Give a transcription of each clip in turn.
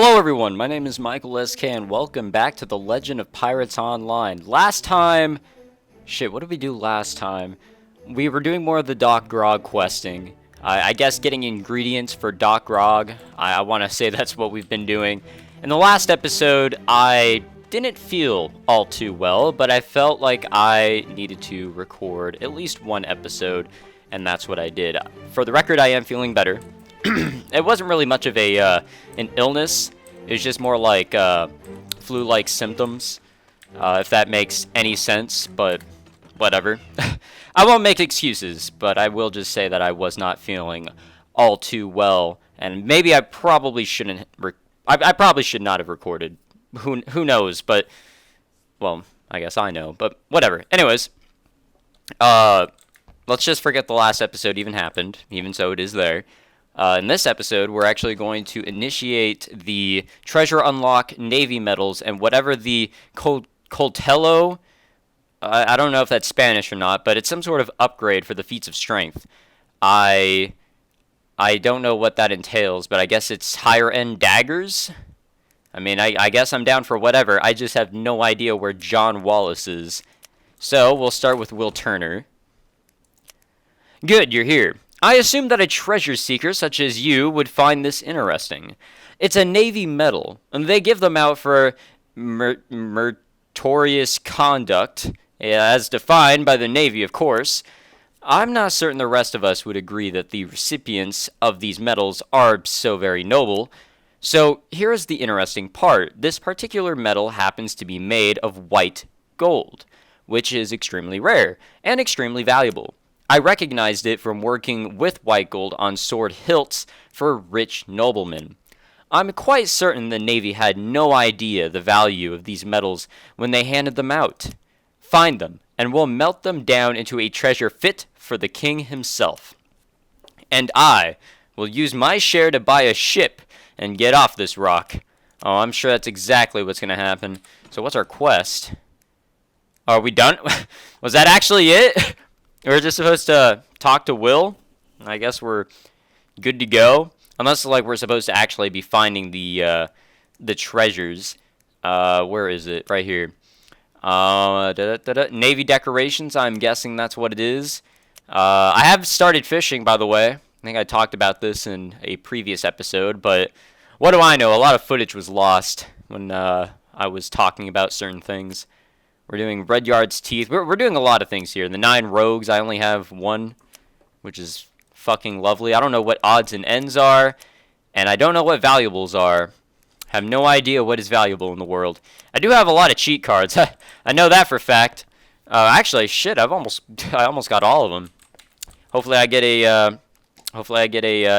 Hello everyone, my name is Michael SK and welcome back to The Legend of Pirates Online. Last time... Shit, what did we do last time? We were doing more of the Doc Grog questing. I guess getting ingredients for Doc Grog. I want to say that's what we've been doing. In the last episode, I didn't feel all too well, but I felt like I needed to record at least one episode, and that's what I did. For the record, I am feeling better. It wasn't really much of an illness. It was just more like flu-like symptoms, if that makes any sense, but whatever. I won't make excuses, but I will just say that I was not feeling all too well, and maybe I probably shouldn't. I probably should not have recorded. Who knows? But well, I guess I know. But whatever. Anyways, let's just forget the last episode even happened. Even so, it is there. In this episode, we're actually going to initiate the treasure unlock Navy medals and whatever the Coltello, I don't know if that's Spanish or not, but it's some sort of upgrade for the feats of strength. I don't know what that entails, but I guess it's higher end daggers? I mean, I guess I'm down for whatever. I just have no idea where John Wallace is. So, we'll start with Will Turner. Good, you're here. I assume that a treasure seeker such as you would find this interesting. It's a Navy medal, and they give them out for meritorious conduct, as defined by the Navy, of course. I'm not certain the rest of us would agree that the recipients of these medals are so very noble. So here is the interesting part. This particular medal happens to be made of white gold, which is extremely rare and extremely valuable. I recognized it from working with white gold on sword hilts for rich noblemen. I'm quite certain the Navy had no idea the value of these medals when they handed them out. Find them, and we'll melt them down into a treasure fit for the king himself. And I will use my share to buy a ship and get off this rock. Oh, I'm sure that's exactly what's going to happen. So what's our quest? Are we done? Was that actually it? We're just supposed to talk to Will. I guess we're good to go. Unless, like, we're supposed to actually be finding the treasures. Where is it? Right here. Navy decorations. I'm guessing that's what it is. I have started fishing, by the way. I think I talked about this in a previous episode. But what do I know? A lot of footage was lost when I was talking about certain things. We're doing Redyard's Teeth. We're doing a lot of things here. The 9 rogues, I only have 1, which is fucking lovely. I don't know what odds and ends are, and I don't know what valuables are. Have no idea what is valuable in the world. I do have a lot of cheat cards. I know that for a fact. Actually, shit, I almost got all of them. Hopefully I get a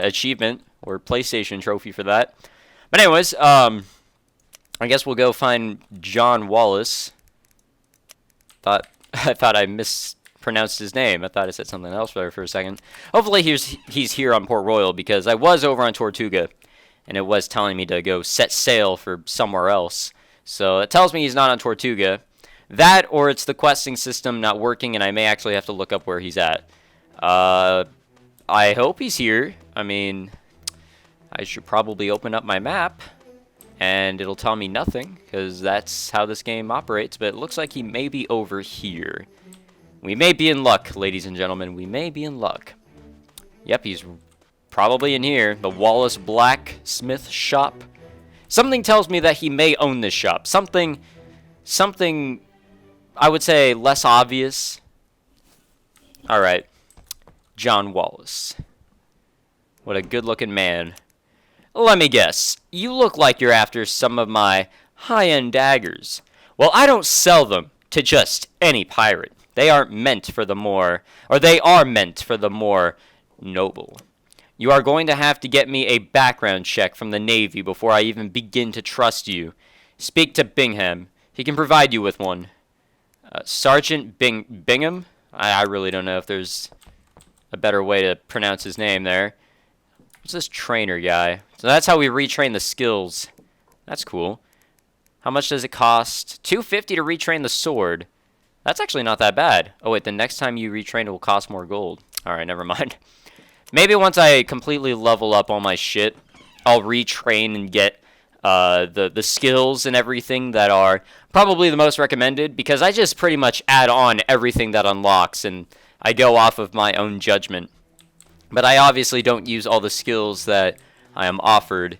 achievement or PlayStation trophy for that. But anyways, I guess we'll go find John Wallace. I thought I mispronounced his name. I thought I said something else there for a second. Hopefully he's here on Port Royal, because I was over on Tortuga, and it was telling me to go set sail for somewhere else. So it tells me he's not on Tortuga. That, or it's the questing system not working, and I may actually have to look up where he's at. I hope he's here. I mean, I should probably open up my map, and it'll tell me nothing, because that's how this game operates, but it looks like he may be over here. We may be in luck, ladies and gentlemen. We may be in luck. Yep, he's probably in here. The Wallace Blacksmith Shop. Something tells me that he may own this shop. Something, I would say, less obvious. Alright. John Wallace. What a good-looking man. Let me guess. You look like you're after some of my high-end daggers. Well, I don't sell them to just any pirate. They are meant for the more noble. You are going to have to get me a background check from the Navy before I even begin to trust you. Speak to Bingham. He can provide you with one. Sergeant Bingham? I really don't know if there's a better way to pronounce his name there. What's this trainer guy? So that's how we retrain the skills. That's cool. How much does it cost? $250 to retrain the sword. That's actually not that bad. Oh wait, the next time you retrain it will cost more gold. Alright, never mind. Maybe once I completely level up all my shit, I'll retrain and get the skills and everything that are probably the most recommended, because I just pretty much add on everything that unlocks, and I go off of my own judgment. But I obviously don't use all the skills that I am offered,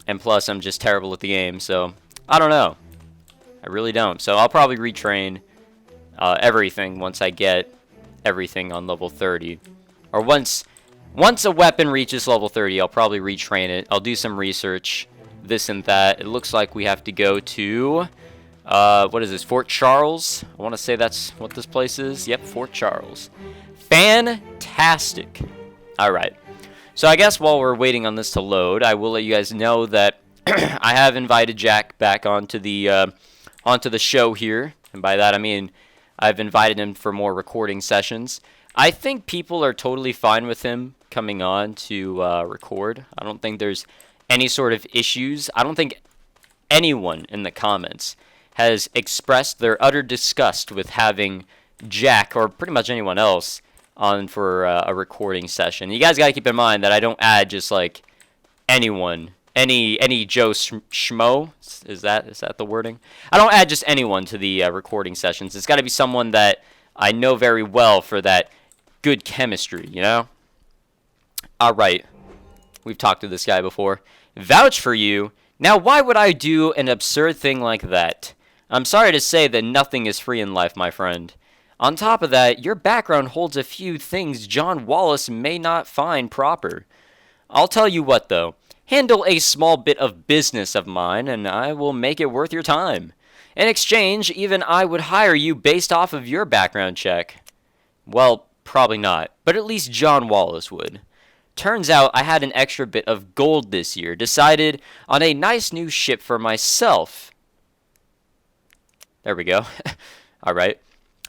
and plus I'm just terrible at the game, so I don't know. I really don't. So I'll probably retrain everything once I get everything on level 30. Or once a weapon reaches level 30, I'll probably retrain it. I'll do some research, this and that. It looks like we have to go to, what is this, Fort Charles? I want to say that's what this place is. Yep, Fort Charles. Fantastic. Alright. So I guess while we're waiting on this to load, I will let you guys know that I have invited Jack back onto the show here. And by that I mean I've invited him for more recording sessions. I think people are totally fine with him coming on to record. I don't think there's any sort of issues. I don't think anyone in the comments has expressed their utter disgust with having Jack, or pretty much anyone else, on for a recording session. You guys gotta keep in mind that I don't add just like anyone, any Joe Schmo. Is that the wording? I don't add just anyone to the recording sessions. It's got to be someone that I know very well for that good chemistry, you know? Alright. We've talked to this guy before. Vouch for you? Now why would I do an absurd thing like that? I'm sorry to say that nothing is free in life, my friend. On top of that, your background holds a few things John Wallace may not find proper. I'll tell you what, though. Handle a small bit of business of mine, and I will make it worth your time. In exchange, even I would hire you based off of your background check. Well, probably not, but at least John Wallace would. Turns out I had an extra bit of gold this year, decided on a nice new ship for myself. There we go. Alright.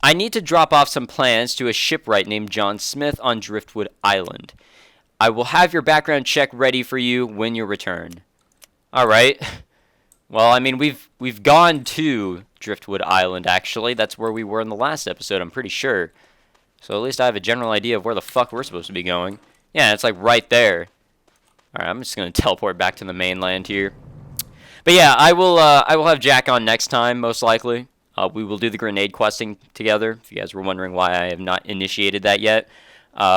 I need to drop off some plans to a shipwright named John Smith on Driftwood Island. I will have your background check ready for you when you return. Alright. Well, I mean, we've gone to Driftwood Island, actually. That's where we were in the last episode, I'm pretty sure. So at least I have a general idea of where the fuck we're supposed to be going. Yeah, it's like right there. Alright, I'm just going to teleport back to the mainland here. But yeah, I will have Jack on next time, most likely. We will do the grenade questing together, if you guys were wondering why I have not initiated that yet.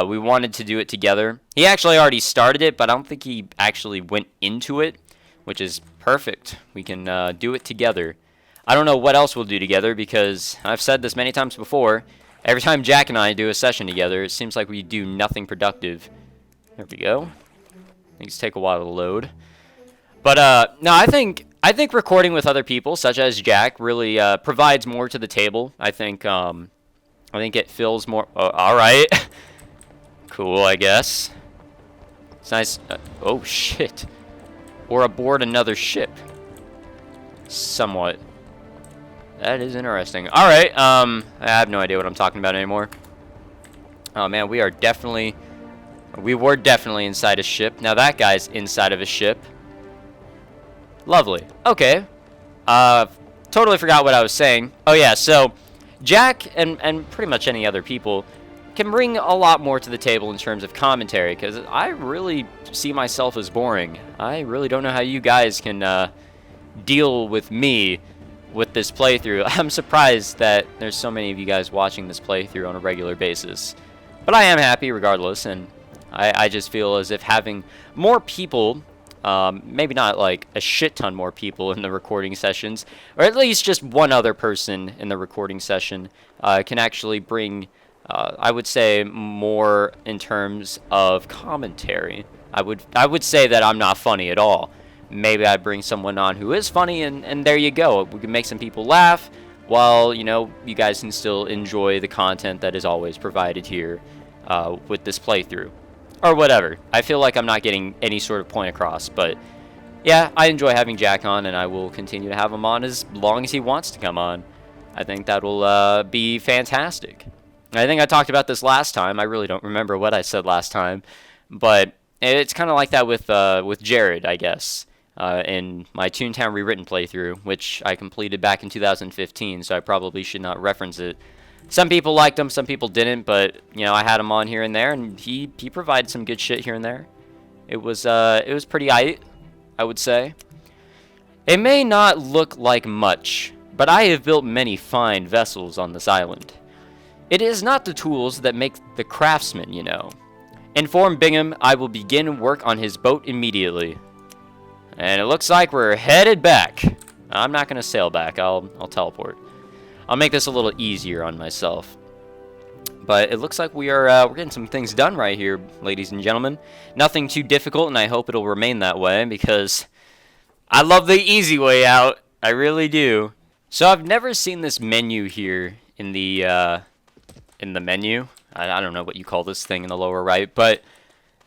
We wanted to do it together. He actually already started it, but I don't think he actually went into it, which is perfect. We can do it together. I don't know what else we'll do together, because I've said this many times before. Every time Jack and I do a session together, it seems like we do nothing productive. There we go. Things take a while to load. But no, I think recording with other people, such as Jack, really provides more to the table. I think it fills more. All right, cool. I guess it's nice. Oh shit! Or aboard another ship. Somewhat. That is interesting. All right. I have no idea what I'm talking about anymore. Oh man, we were definitely inside a ship. Now that guy's inside of a ship. Lovely. Okay. Totally forgot what I was saying. Oh yeah, so Jack and pretty much any other people can bring a lot more to the table in terms of commentary, because I really see myself as boring. I really don't know how you guys can deal with me with this playthrough. I'm surprised that there's so many of you guys watching this playthrough on a regular basis. But I am happy regardless, and I just feel as if having more people, maybe not like a shit ton more people in the recording sessions, or at least just one other person in the recording session, can actually bring, I would say, more in terms of commentary. I would say that I'm not funny at all. Maybe I bring someone on who is funny, and there you go. We can make some people laugh, while, you know, you guys can still enjoy the content that is always provided here with this playthrough. Or whatever. I feel like I'm not getting any sort of point across, but yeah, I enjoy having Jack on, and I will continue to have him on as long as he wants to come on. I think that will be fantastic. I think I talked about this last time. I really don't remember what I said last time, but it's kind of like that with Jared, I guess, in my Toontown Rewritten playthrough, which I completed back in 2015, so I probably should not reference it. Some people liked him, some people didn't, but, you know, I had him on here and there, and he provided some good shit here and there. It was pretty aight, I would say. It may not look like much, but I have built many fine vessels on this island. It is not the tools that make the craftsman, you know. Inform Bingham I will begin work on his boat immediately. And it looks like we're headed back. I'm not going to sail back. I'll teleport. I'll make this a little easier on myself. But it looks like we're getting some things done right here, ladies and gentlemen. Nothing too difficult, and I hope it'll remain that way, because I love the easy way out. I really do. So I've never seen this menu here in the menu. I don't know what you call this thing in the lower right, but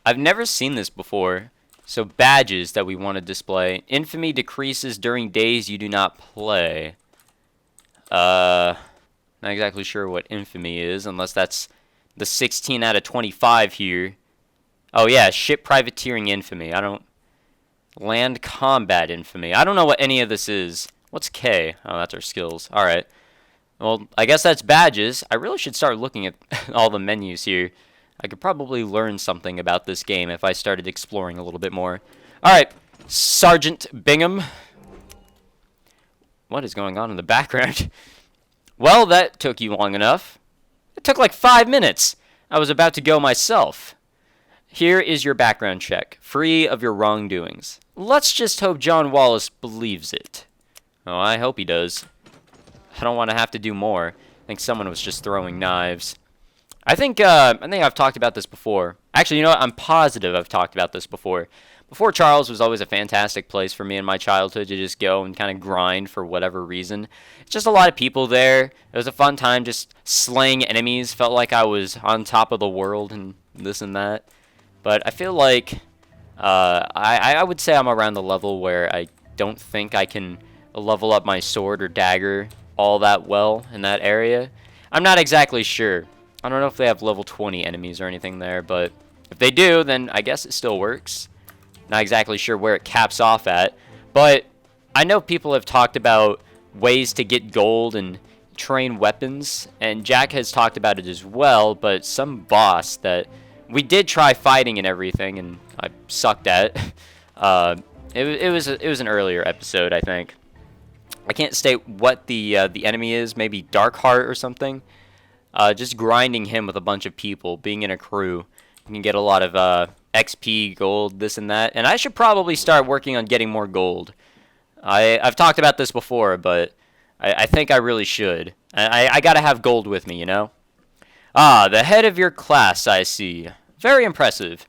I've never seen this before. So badges that we want to display. Infamy decreases during days you do not play. Not exactly sure what infamy is, unless that's the 16 out of 25 here. Oh yeah, ship privateering infamy. Land combat infamy. I don't know what any of this is. What's K? Oh, that's our skills. Alright. Well, I guess that's badges. I really should start looking at all the menus here. I could probably learn something about this game if I started exploring a little bit more. Alright, Sergeant Bingham. What is going on in the background? Well, that took you long enough. It took like 5 minutes. I was about to go myself. Here is your background check, free of your wrongdoings. Let's just hope John Wallace believes it. Oh, I hope he does. I don't want to have to do more. I think someone was just throwing knives. I think I've talked about this before. Actually, you know what? I'm positive I've talked about this before. Fort Charles was always a fantastic place for me in my childhood to just go and kind of grind for whatever reason. Just a lot of people there. It was a fun time just slaying enemies. Felt like I was on top of the world and this and that. But I feel like I would say I'm around the level where I don't think I can level up my sword or dagger all that well in that area. I'm not exactly sure. I don't know if they have level 20 enemies or anything there, but if they do, then I guess it still works. Not exactly sure where it caps off at, but I know people have talked about ways to get gold and train weapons, and Jack has talked about it as well, but some boss that we did try fighting and everything, and I sucked at. It was an earlier episode, I think. I can't state what the enemy is, maybe Darkheart or something. Just grinding him with a bunch of people, being in a crew. You can get a lot of XP, gold, this and that. And I should probably start working on getting more gold. I've talked about this before, but I think I really should. I gotta have gold with me, you know? Ah, the head of your class, I see. Very impressive.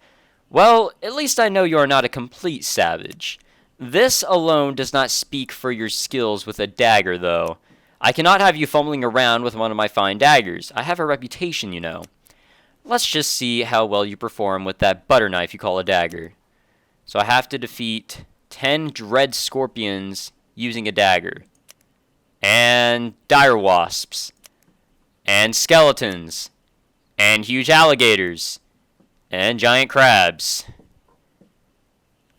Well, at least I know you are not a complete savage. This alone does not speak for your skills with a dagger, though. I cannot have you fumbling around with one of my fine daggers. I have a reputation, you know. Let's just see how well you perform with that butter knife you call a dagger. So I have to defeat 10 dread scorpions using a dagger. And dire wasps. And skeletons. And huge alligators. And giant crabs.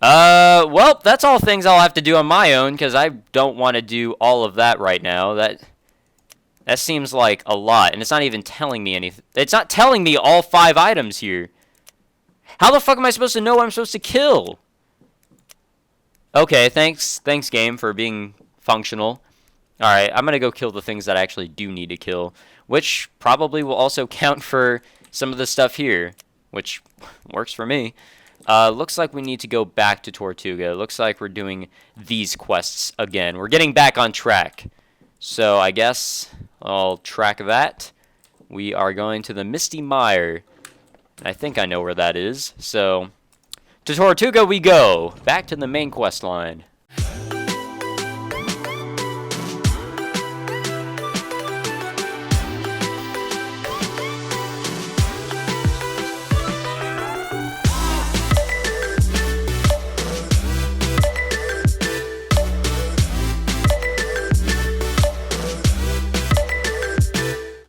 Well, that's all things I'll have to do on my own, because I don't want to do all of that right now. That seems like a lot, and it's not even telling me anything. It's not telling me all 5 items here. How the fuck am I supposed to know what I'm supposed to kill? Okay, thanks game, for being functional. Alright, I'm gonna go kill the things that I actually do need to kill, which probably will also count for some of the stuff here, which works for me. Looks like we need to go back to Tortuga. Looks like we're doing these quests again. We're getting back on track. So I guess I'll track that. We are going to the Misty Mire. I think I know where that is. So to Tortuga we go. Back to the main quest line.